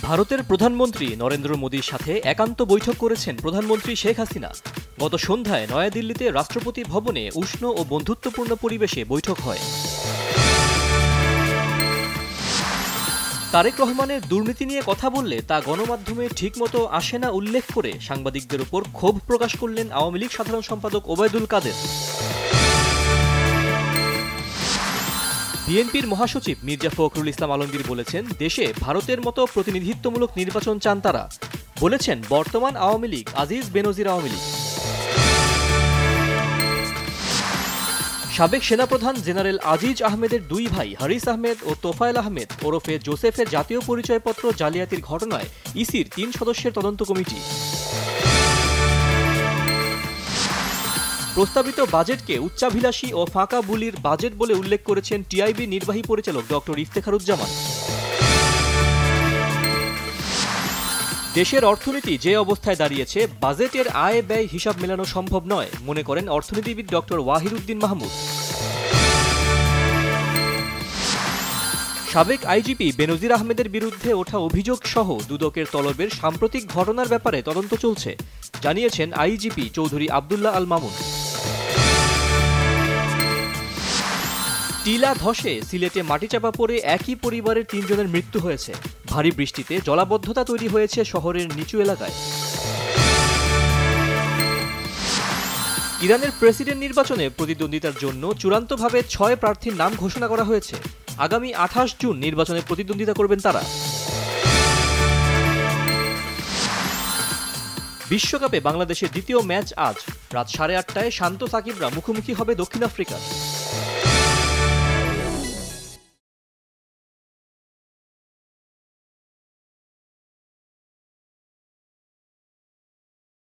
ভারতের প্রধানমন্ত্রী নরেন্দ্র মোদীর সাথে একান্ত বৈঠক করেছেন প্রধানমন্ত্রী শেখ হাসিনা। গত সন্ধ্যায় নয়াদিল্লিতে রাষ্ট্রপতি ভবনে উষ্ণ ও বন্ধুত্বপূর্ণ পরিবেশে বৈঠক হয়। তারেক রহমানের দুর্নীতি নিয়ে কথা বললে তা গণমাধ্যমে ঠিকমতো আসে না উল্লেখ করে সাংবাদিকদের উপর ক্ষোভ প্রকাশ করলেন আওয়ামী লীগ সাধারণ সম্পাদক ওবায়দুল কাদের। বিএনপির মহাসচিব মির্জা ফখরুল ইসলাম আলমগীর বলেছেন, দেশে ভারতের মতো প্রতিনিধিত্বমূলক নির্বাচন চান তারা। বলেছেন, বর্তমান আওয়ামী লীগ আজিজ বেনজির আওয়ামী লীগ। সাবেক সেনাপ্রধান জেনারেল আজিজ আহমেদের দুই ভাই হারিস আহমেদ ও তোফায়েল আহমেদ ওরফে জোসেফের জাতীয় পরিচয়পত্র জালিয়াতির ঘটনায় ইসির ৩ সদস্যের তদন্ত কমিটি। প্রস্তাবিত বাজেটকে উচ্চাভিলাষী ও ফাঁকা বুলির বাজেট বলে উল্লেখ করেছেন টিআইবি নির্বাহী পরিচালক ডক্টর ইফতেখারুজ্জামান। দেশের অর্থনীতি যে অবস্থায় দাঁড়িয়েছে, বাজেটের আয় ব্যয় হিসাব মেলানো সম্ভব নয়, মনে করেন অর্থনীতিবিদ ডক্টর ওয়াহিদুদ্দিন মাহমুদ। সাবেক আইজিপি বেনজির আহমেদের বিরুদ্ধে ওঠা অভিযোগ সহ দুদকের তলবের সাম্প্রতিক ঘটনার ব্যাপারে তদন্ত চলছে, জানিয়েছেন আইজিপি চৌধুরী আবদুল্লাহ আল মামুন। টিলা ধসে সিলেটে মাটিচাপা পড়ে একই পরিবারের ৩ জনের মৃত্যু হয়েছে। ভারী বৃষ্টিতে জলাবদ্ধতা তৈরি হয়েছে শহরের নিচু এলাকায়। ইরানের প্রেসিডেন্ট নির্বাচনে প্রতিদ্বন্দ্বিতার জন্য চূড়ান্তভাবে ৬ প্রার্থীর নাম ঘোষণা করা হয়েছে। আগামী ২৮ জুন নির্বাচনে প্রতিদ্বন্দ্বিতা করবেন তারা। বিশ্বকাপে বাংলাদেশের দ্বিতীয় ম্যাচ আজ রাত ৮:৩০টায় শান্ত সাকিবরা মুখোমুখি হবে দক্ষিণ আফ্রিকা।